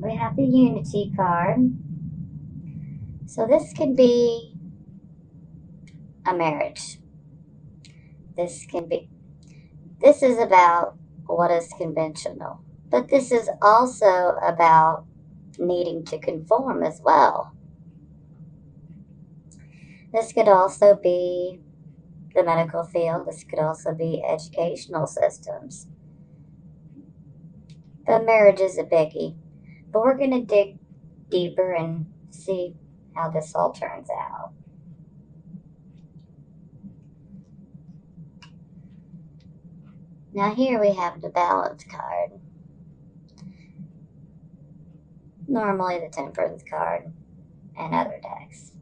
we have the Unity card. So this could be a marriage. This is about what is conventional. But this is also about needing to conform as well. This could also be the medical field. This could also be educational systems. But marriage is a biggie. But we're going to dig deeper and see how this all turns out. Now here we have the balance card. Normally the temperance card and other decks.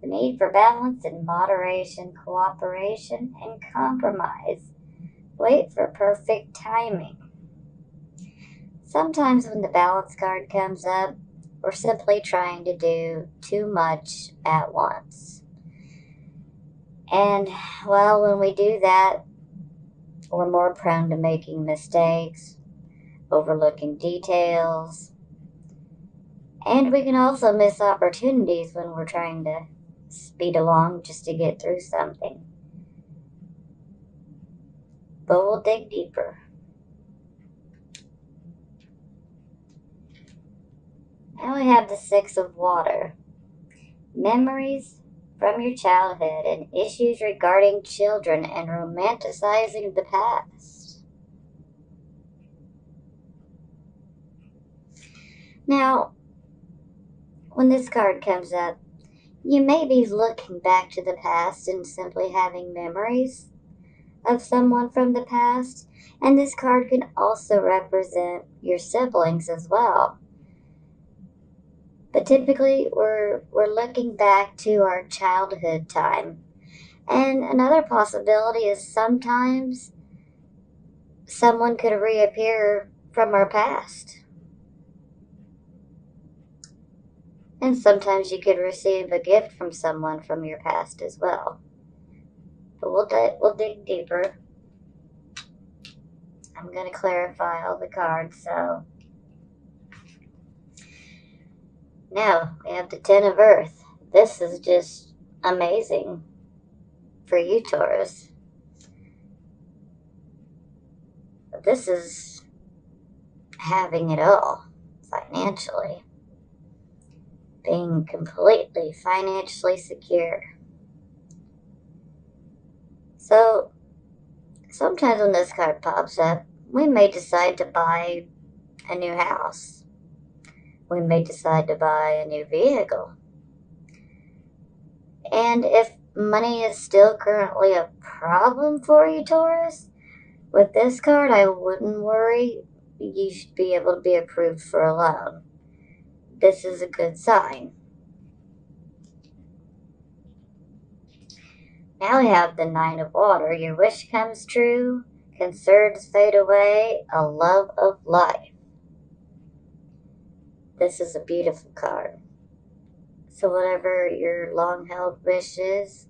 The need for balance and moderation, cooperation, and compromise. Wait for perfect timing. Sometimes when the balance card comes up, we're simply trying to do too much at once. And, well, when we do that, we're more prone to making mistakes, overlooking details, and we can also miss opportunities when we're trying to speed along just to get through something. But we'll dig deeper. Now we have the Six of Water. Memories from your childhood and issues regarding children and romanticizing the past. Now, when this card comes up, you may be looking back to the past and simply having memories of someone from the past, and this card can also represent your siblings as well. But typically, we're looking back to our childhood time. And another possibility is sometimes someone could reappear from our past. And sometimes you could receive a gift from someone from your past as well. But we'll dig deeper. I'm going to clarify all the cards. So now we have the Ten of Earth. This is just amazing for you, Taurus. This is having it all financially, being completely financially secure. So sometimes when this card pops up, we may decide to buy a new house. We may decide to buy a new vehicle. And if money is still currently a problem for you, Taurus, with this card, I wouldn't worry. You should be able to be approved for a loan. This is a good sign. Now we have the Nine of Water. Your wish comes true. Concerns fade away. A love of life. This is a beautiful card. So whatever your long-held wish is,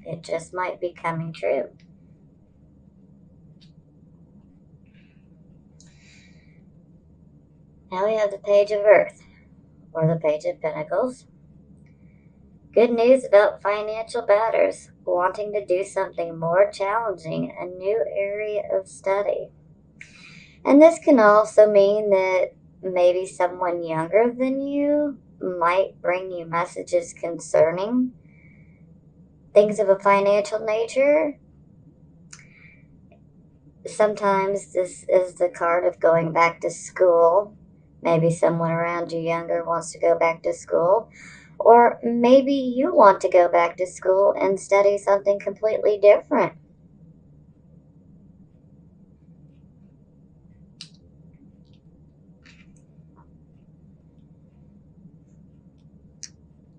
it just might be coming true. Now we have the Page of Earth, or the Page of Pentacles. Good news about financial matters, wanting to do something more challenging, a new area of study. And this can also mean that maybe someone younger than you might bring you messages concerning things of a financial nature. Sometimes this is the card of going back to school. Maybe someone around you younger wants to go back to school. Or maybe you want to go back to school and study something completely different.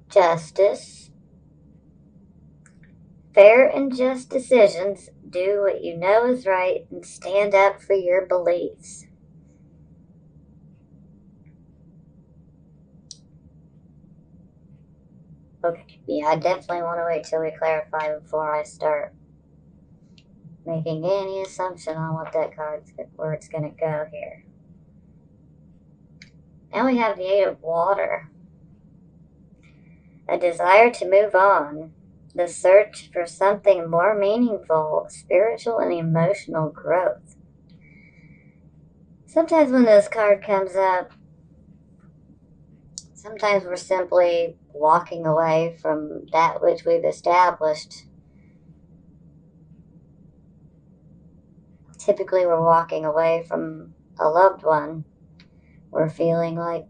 Justice. Fair and just decisions. Do what you know is right and stand up for your beliefs. Okay, yeah, I definitely want to wait till we clarify before I start making any assumption on what that card's where it's going to go here. Now we have the Eight of Water. A desire to move on. The search for something more meaningful, spiritual and emotional growth. Sometimes when this card comes up, sometimes we're simply walking away from that which we've established. Typically, we're walking away from a loved one. We're feeling like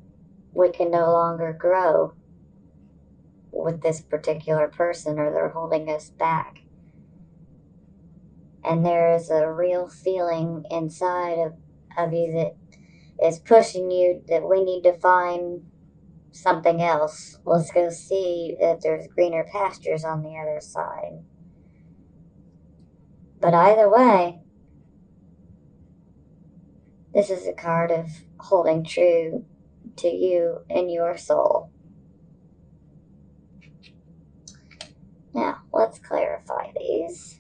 we can no longer grow with this particular person, or they're holding us back. And there is a real feeling inside of you that is pushing you that we need to find something else. Let's go see if there's greener pastures on the other side. But either way, this is a card of holding true to you and your soul. Now, let's clarify these.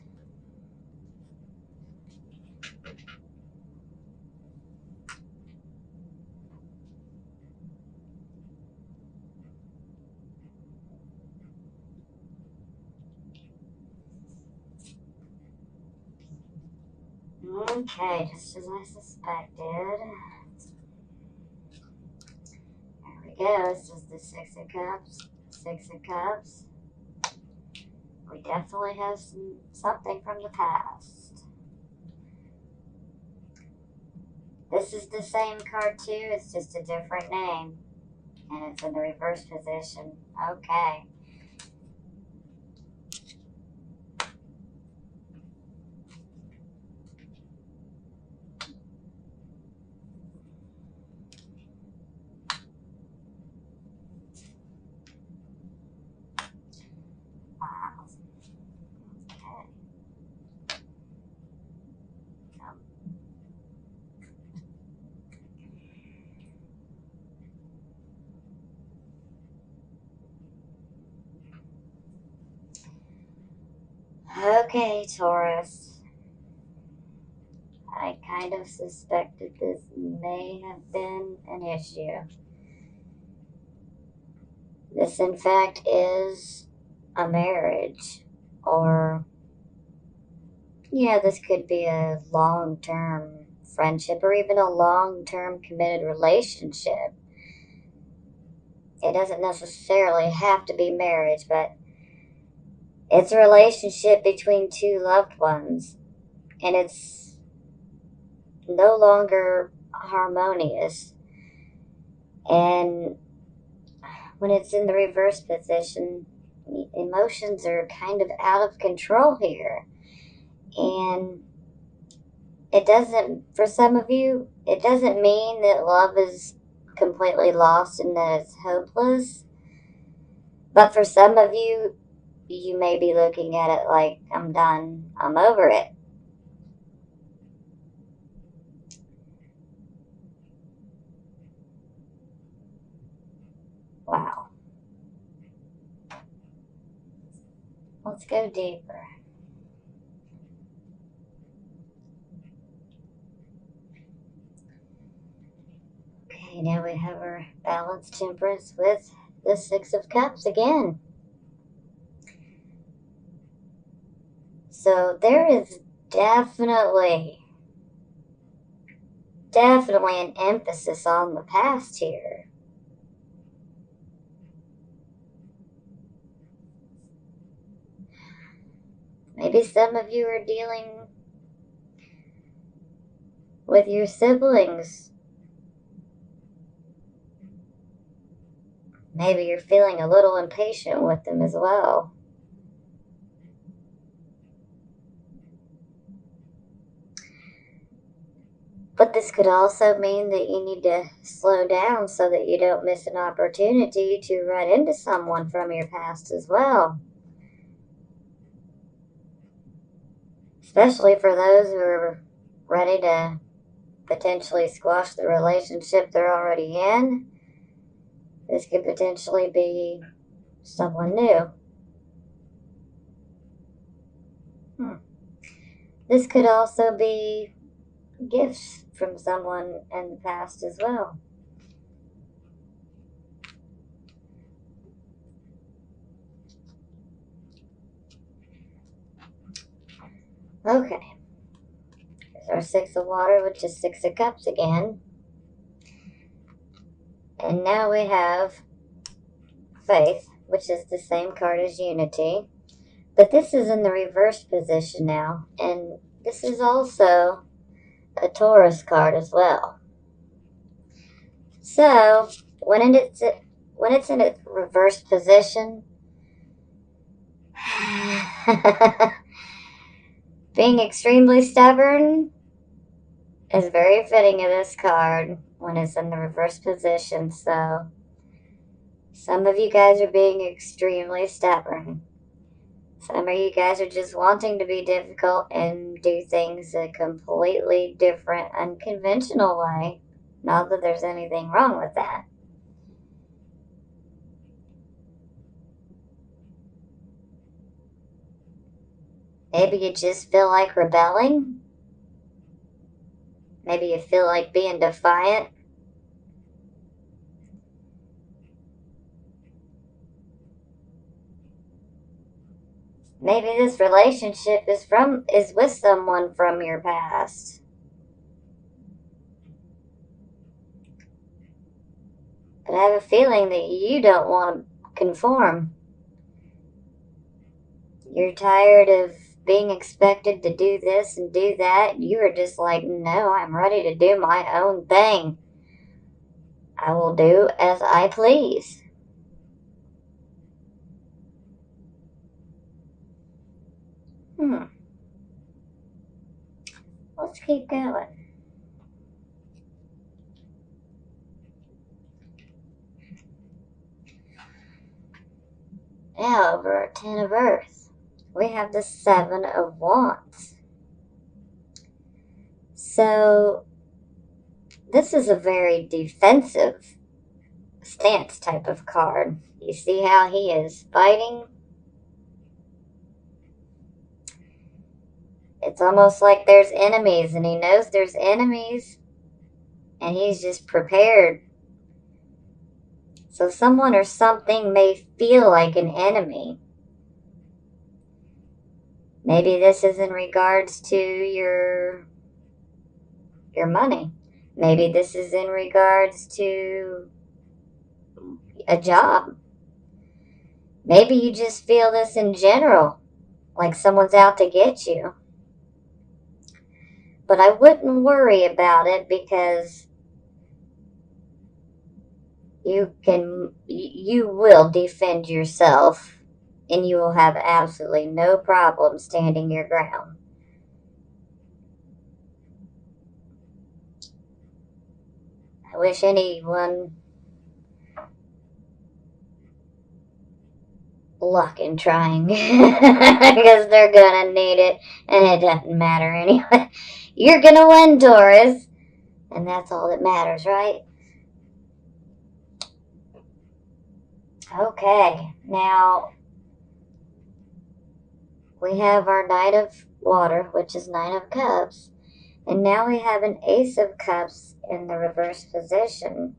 Okay, just as I suspected. There we go. This is the Six of Cups. Six of Cups. We definitely have something from the past. This is the same card too, it's just a different name. And it's in the reverse position. Okay. Wow. Okay. Okay, Taurus. I kind of suspected this may have been an issue. This, in fact, is a marriage. Or, yeah, this could be a long term friendship or even a long term committed relationship. It doesn't necessarily have to be marriage, but it's a relationship between two loved ones. And it's no longer harmonious. And when it's in the reverse position, emotions are kind of out of control here. And it doesn't, for some of you, it doesn't mean that love is completely lost and that it's hopeless. But for some of you, you may be looking at it like, I'm done, I'm over it. Wow. Let's go deeper. Okay, now we have our balanced temperance with the Six of Cups again. So there is definitely an emphasis on the past here. Maybe some of you are dealing with your siblings. Maybe you're feeling a little impatient with them as well. But this could also mean that you need to slow down so that you don't miss an opportunity to run into someone from your past as well. Especially for those who are ready to potentially squash the relationship they're already in. This could potentially be someone new. This could also be gifts from someone in the past as well. Okay. There's our Six of Water, which is Six of Cups again. And now we have Faith, which is the same card as Unity. But this is in the reverse position now. And this is also a Taurus card as well. So, when it's in its reverse position, being extremely stubborn is very fitting of this card when it's in the reverse position. So, some of you guys are being extremely stubborn. Some of you guys are just wanting to be difficult and do things a completely different, unconventional way. Not that there's anything wrong with that. Maybe you just feel like rebelling. Maybe you feel like being defiant. Maybe this relationship is with someone from your past. But I have a feeling that you don't want to conform. You're tired of being expected to do this and do that. You are just like, no, I'm ready to do my own thing. I will do as I please. Let's keep going. Now, over our Ten of Earth, we have the Seven of Wands. So, this is a very defensive stance type of card. You see how he is fighting? It's almost like there's enemies, and he knows there's enemies, and he's just prepared. So someone or something may feel like an enemy. Maybe this is in regards to your money. Maybe this is in regards to a job. Maybe you just feel this in general, like someone's out to get you. But I wouldn't worry about it because you will defend yourself and you will have absolutely no problem standing your ground. I wish anyone luck in trying because they're gonna need it and it doesn't matter anyway. You're gonna win, Taurus, and that's all that matters, right? Okay, now we have our Knight of Water, which is Nine of Cups, and now we have an Ace of Cups in the reverse position.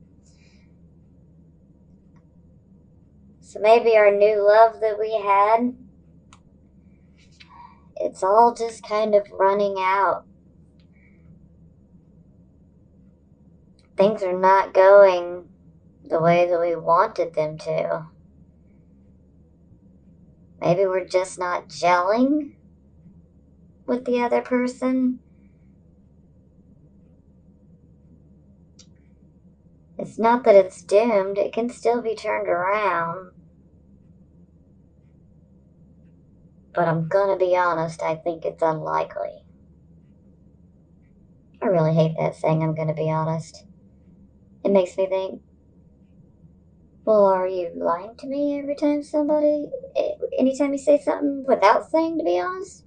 So maybe our new love that we had, it's all just kind of running out. Things are not going the way that we wanted them to. Maybe we're just not gelling with the other person. It's not that it's doomed, it can still be turned around. But I'm gonna be honest, I think it's unlikely. I really hate that saying, I'm gonna be honest. It makes me think, well, are you lying to me anytime you say something without saying to be honest?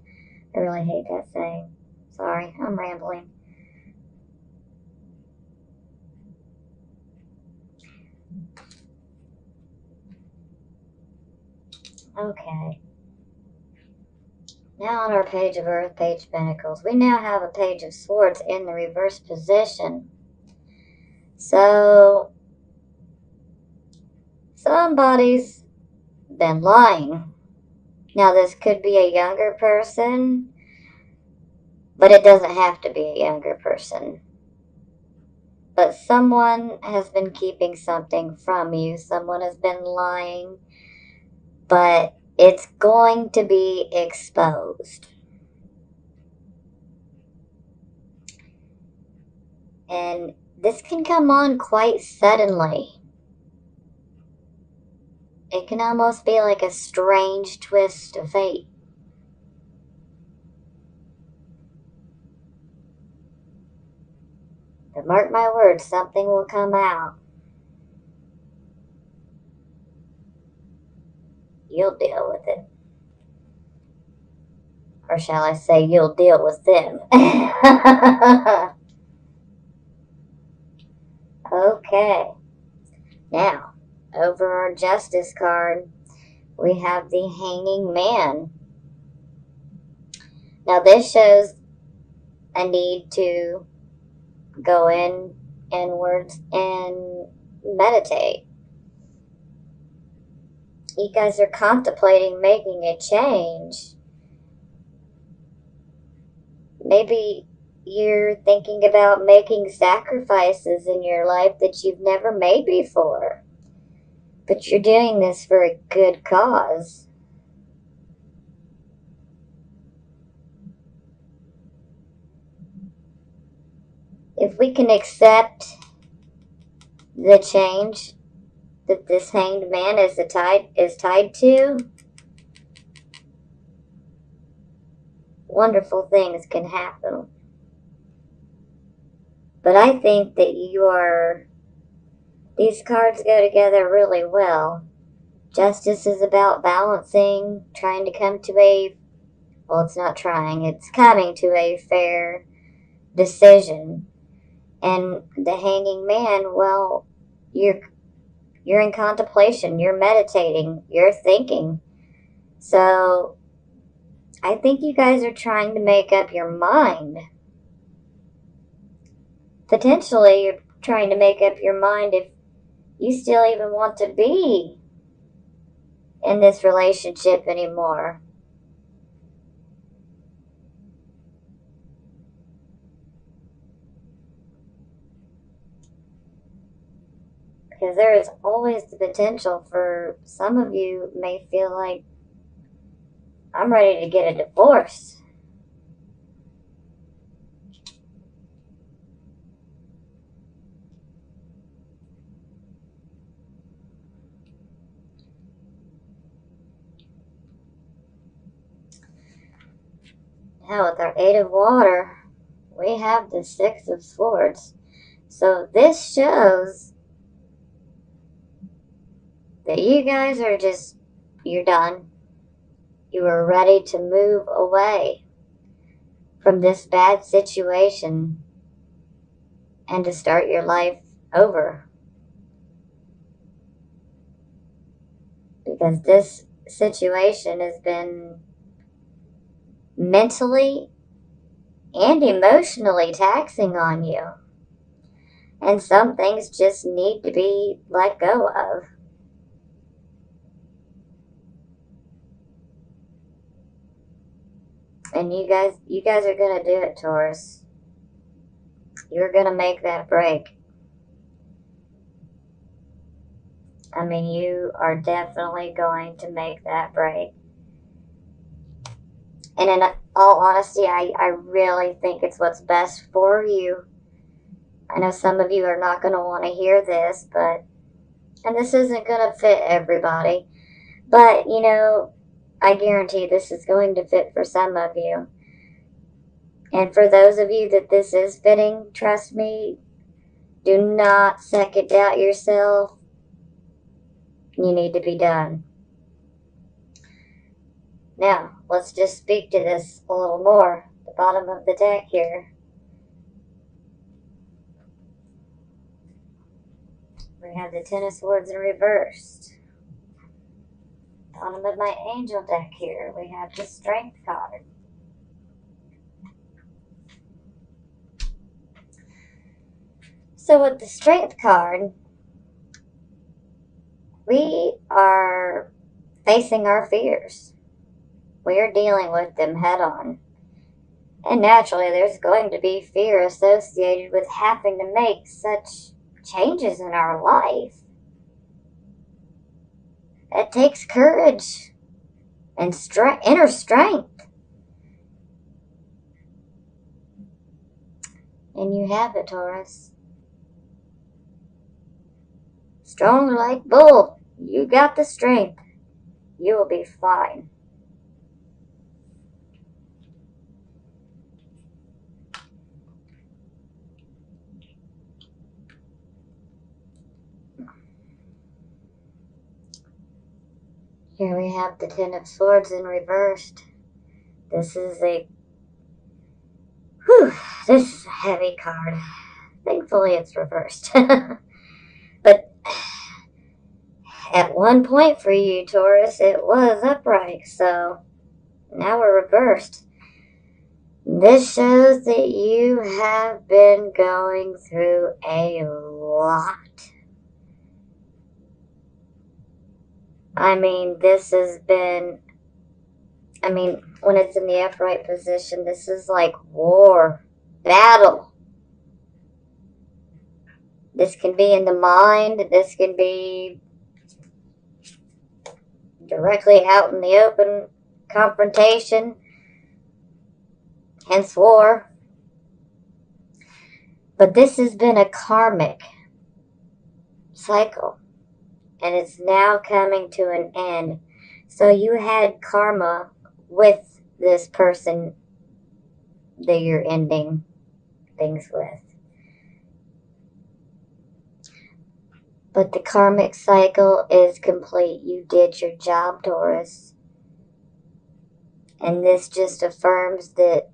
I really hate that saying. Sorry, I'm rambling. Okay. Now on our Page of Earth, Page of Pentacles, we now have a Page of Swords in the reverse position. So, somebody's been lying. Now, this could be a younger person, But it doesn't have to be a younger person. But someone has been keeping something from you. Someone has been lying. But it's going to be exposed. And this can come on quite suddenly. It can almost be like a strange twist of fate. But mark my words, something will come out. You'll deal with it. Or shall I say, you'll deal with them. Okay. Now, over our justice card, we have the hanging man. Now, this shows a need to go inwards and meditate. You guys are contemplating making a change. Maybe you're thinking about making sacrifices in your life that you've never made before. But you're doing this for a good cause. If we can accept the change that this hanged man is tied to, wonderful things can happen. But I think that these cards go together really well. Justice is about balancing, trying to come to it's not trying, it's coming to a fair decision. And the hanging man, well, you're in contemplation, you're meditating, you're thinking. So I think you guys are trying to make up your mind. Potentially, you're trying to make up your mind if you still even want to be in this relationship anymore. Because there is always the potential for some of you may feel like, I'm ready to get a divorce. Now, with our Eight of Water, we have the Six of Swords. So this shows that you guys are you're done. You are ready to move away from this bad situation and to start your life over. Because this situation has been mentally and emotionally taxing on you. And some things just need to be let go of. And you guys are going to do it, Taurus. You're going to make that break. I mean, you are definitely going to make that break. And in all honesty, I really think it's what's best for you. I know some of you are not going to want to hear this, and this isn't going to fit everybody. But, I guarantee this is going to fit for some of you. And for those of you that this is fitting, trust me, do not second doubt yourself. You need to be done. Now, let's just speak to this a little more. The bottom of the deck here. We have the Ten of Swords in reversed. Bottom of my angel deck here, we have the Strength card. So with the Strength card, we are facing our fears. We are dealing with them head on. And naturally, there's going to be fear associated with having to make such changes in our life. It takes courage and inner strength. And you have it, Taurus. Strong like bull. You got the strength. You will be fine. Here we have the Ten of Swords in reversed. This is a this is a heavy card. Thankfully it's reversed. But at one point for you, Taurus, it was upright, so now we're reversed. This shows that you have been going through a lot. I mean, this has been, when it's in the upright position, this is like war, battle. This can be in the mind, this can be directly out in the open confrontation, hence war. But this has been a karmic cycle, and it's now coming to an end. So you had karma with this person that you're ending things with. But the karmic cycle is complete. You did your job, Taurus. And this just affirms that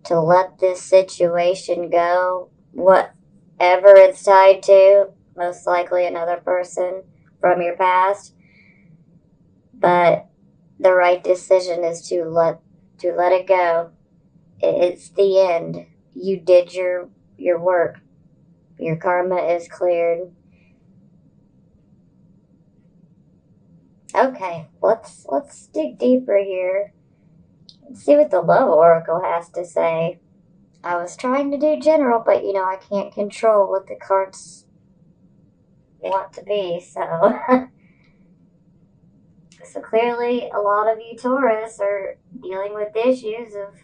to let this situation go, whatever it's tied to, most likely another person from your past. But the right decision is to let it go. It's the end. You did your work. Your karma is cleared. Okay, let's dig deeper here. Let's see what the Love Oracle has to say. I was trying to do general, but I can't control what the cards want to be, so so clearly a lot of you Taurus are dealing with issues of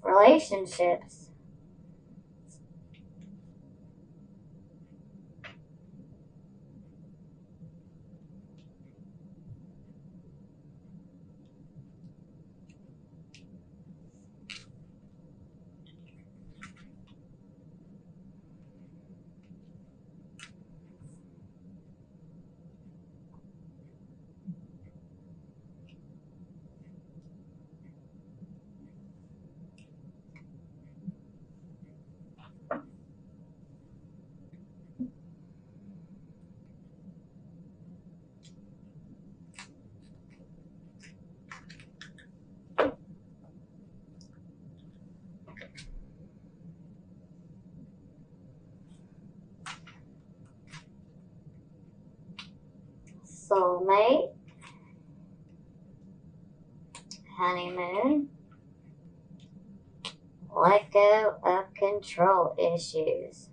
relationships. Soulmate, honeymoon, let go of control issues.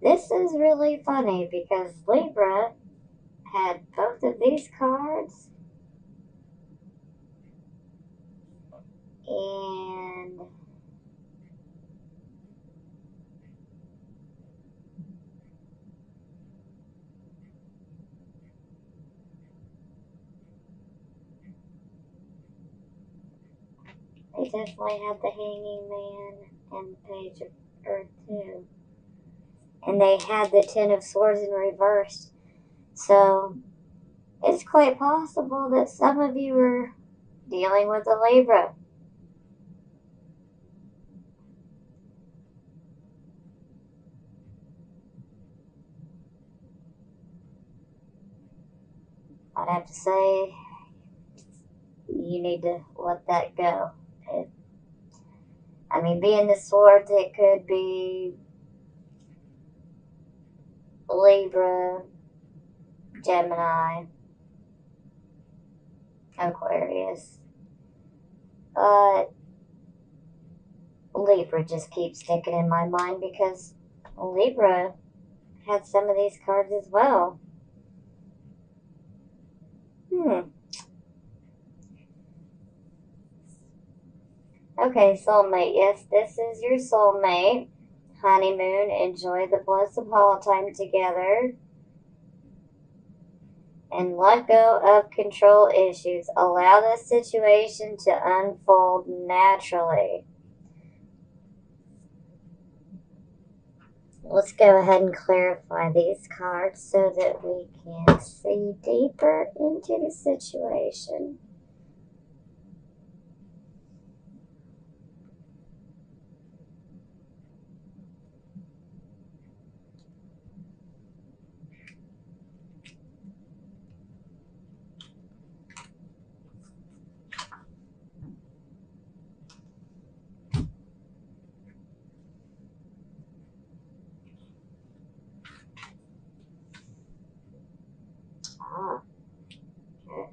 This is really funny because Libra had both of these cards, and they definitely had the Hanging Man and the Page of Earth too. And they had the Ten of Swords in reverse. So it's quite possible that some of you are dealing with a Libra. I'd have to say you need to let that go. Being the swords, it could be Libra, Gemini, Aquarius. But Libra just keeps sticking in my mind because Libra had some of these cards as well. Okay, soulmate. Yes, this is your soulmate. Honeymoon. Enjoy the bliss of holiday together. And let go of control issues. Allow the situation to unfold naturally. Let's go ahead and clarify these cards so that we can see deeper into the situation. Ah, okay.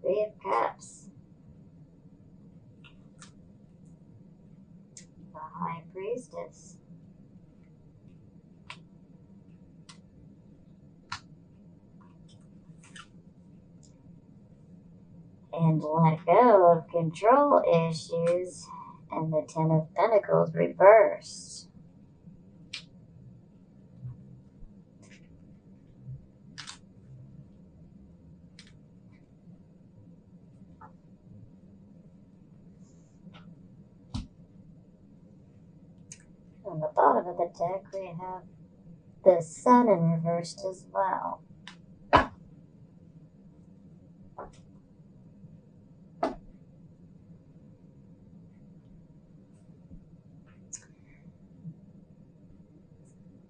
Three of Cups. The High Priestess. And let go of control issues. And the Ten of Pentacles reversed. On the bottom of the deck, we have the Sun in reversed as well.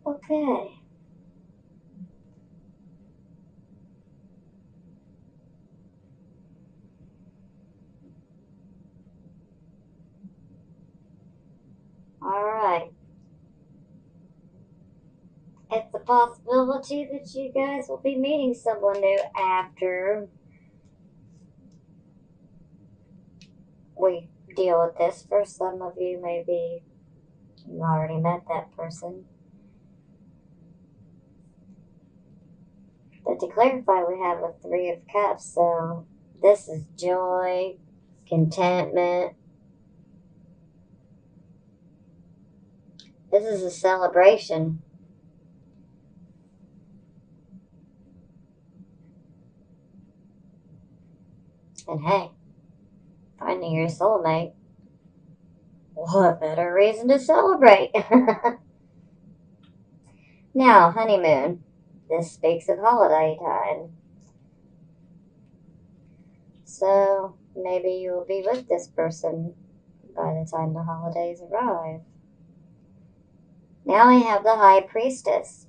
Okay. Alright. It's a possibility that you guys will be meeting someone new after we deal with this. For some of you, maybe you already met that person. But to clarify, we have a Three of Cups, so this is joy, contentment. This is a celebration. And hey, finding your soulmate, what better reason to celebrate? Now, honeymoon. This speaks of holiday time. So maybe you will be with this person by the time the holidays arrive. Now we have the High Priestess.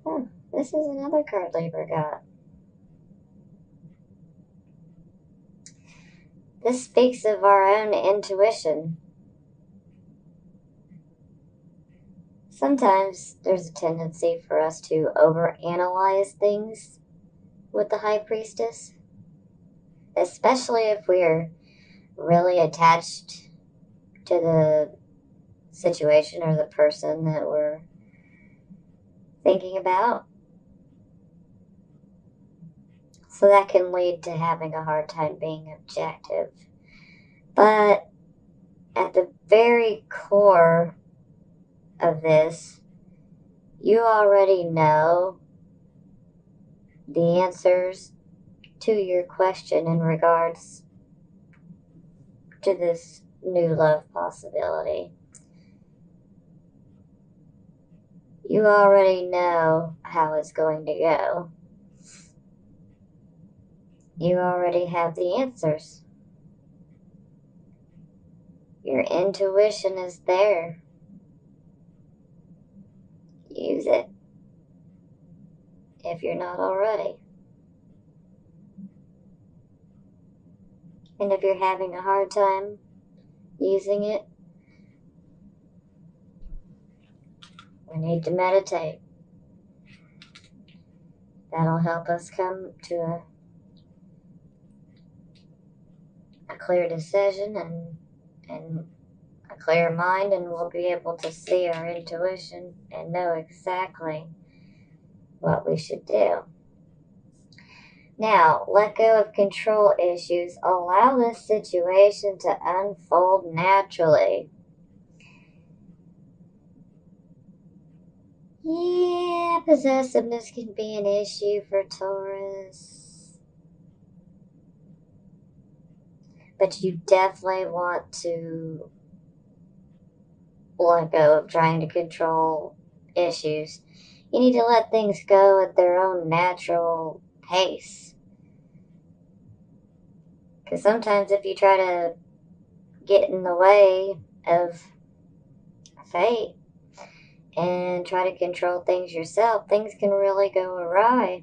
Oh, this is another card Libra got. This speaks of our own intuition. Sometimes there's a tendency for us to overanalyze things with the High Priestess, especially if we're really attached to the situation or the person that we're thinking about. So that can lead to having a hard time being objective. But at the very core of this, you already know the answers to your question in regards to this new love possibility. You already know how it's going to go. You already have the answers. Your intuition is there. Use it if you're not already. And if you're having a hard time using it, we need to meditate. That'll help us come to a clear decision and a clear mind, and we'll be able to see our intuition and know exactly what we should do. Now, let go of control issues. Allow this situation to unfold naturally. Yeah, possessiveness can be an issue for Taurus. But you definitely want to let go of trying to control issues. You need to let things go at their own natural pace. Because sometimes if you try to get in the way of fate and try to control things yourself, things can really go awry.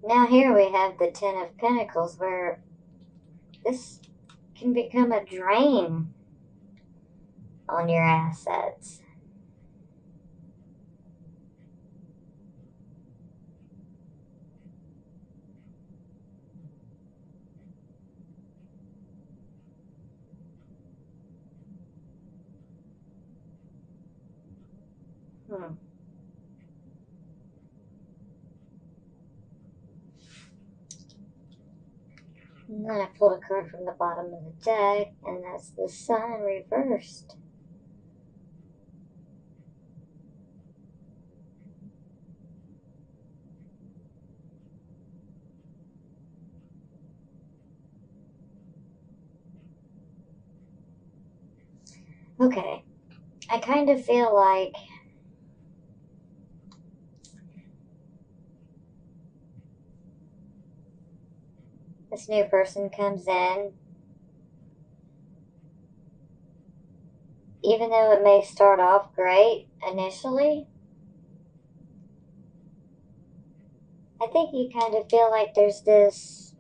Now here we have the Ten of Pentacles, where this can become a drain on your assets. And then I pulled a card from the bottom of the deck, and that's the Sun reversed. Okay, I kind of feel like this new person comes in, even though it may start off great initially. I think you kind of feel like there's this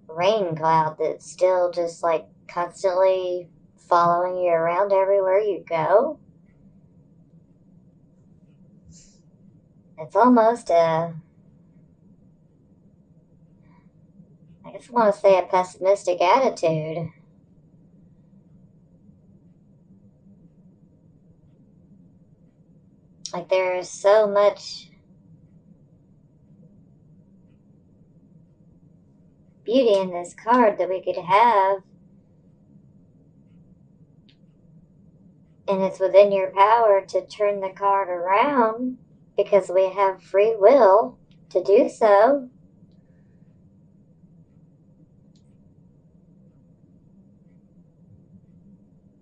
rain cloud that's still just like constantly following you around everywhere you go. It's almost I guess I want to say a pessimistic attitude. Like there is so much beauty in this card that we could have, and it's within your power to turn the card around because we have free will to do so.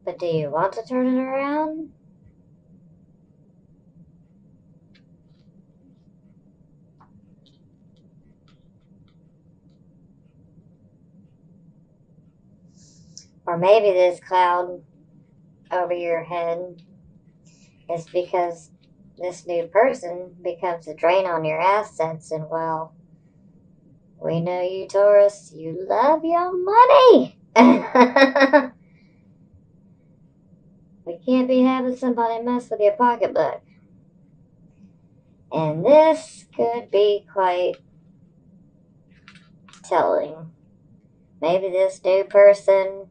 But do you want to turn it around? Or maybe this cloud over your head is because this new person becomes a drain on your assets, and well, we know you, Taurus, you love your money. We can't be having somebody mess with your pocketbook. And this could be quite telling. Maybe this new person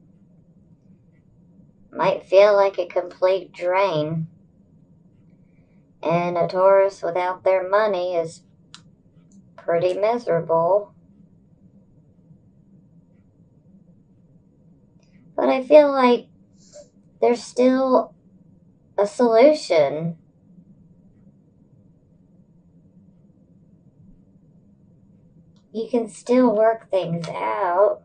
might feel like a complete drain. And a Taurus without their money is pretty miserable. But I feel like there's still a solution. You can still work things out.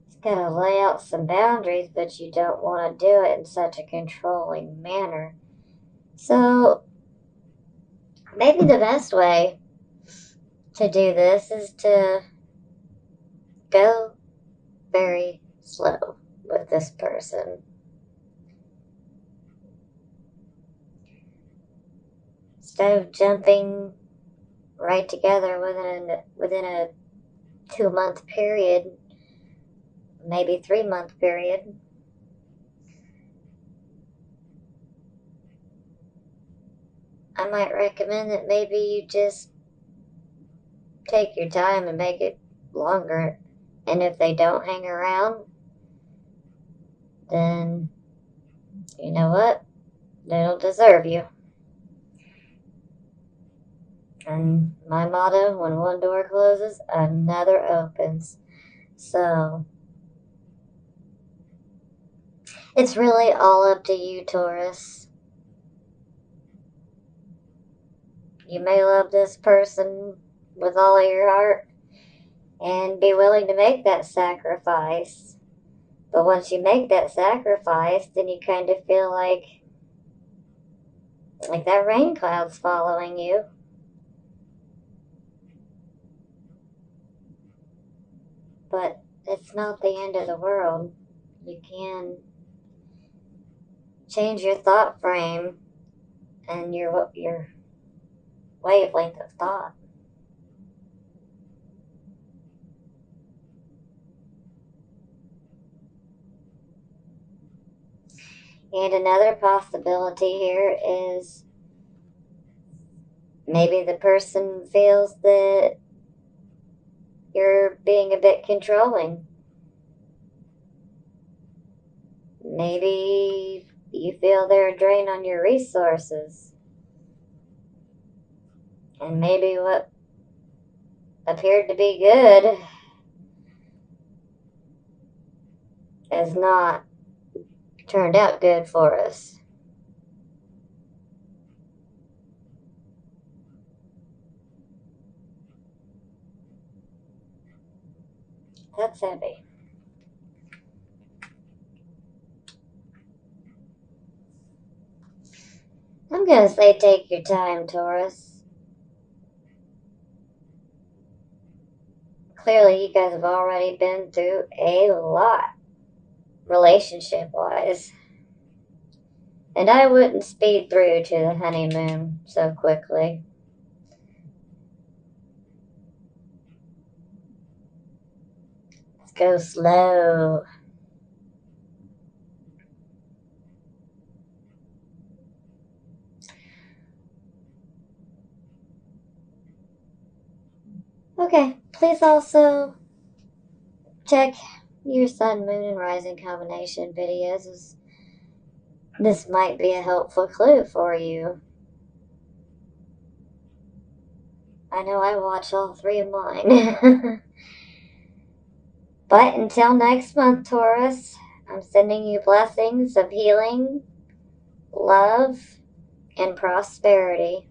Just gotta lay out some boundaries, but you don't want to do it in such a controlling manner. So maybe the best way to do this is to go very slow with this person. instead of jumping right together within a 2-month period, maybe 3-month period, I might recommend that maybe you just take your time and make it longer. And if they don't hang around, then you know what? They don't deserve you. And my motto, when one door closes, another opens. So it's really all up to you, Taurus. You may love this person with all of your heart and be willing to make that sacrifice. But once you make that sacrifice, then you kind of feel like that rain cloud's following you. But it's not the end of the world. You can change your thought frame and your wavelength of thought. And another possibility here is maybe the person feels that you're being a bit controlling. Maybe you feel they're a drain on your resources. And maybe what appeared to be good has not turned out good for us. That's heavy. I'm going to say take your time, Taurus. Clearly, you guys have already been through a lot, relationship-wise. And I wouldn't speed through to the honeymoon so quickly. Let's go slow. Okay, please also check your sun, moon, and rising combination videos, as this might be a helpful clue for you. I know I watch all 3 of mine. But until next month, Taurus, I'm sending you blessings of healing, love, and prosperity.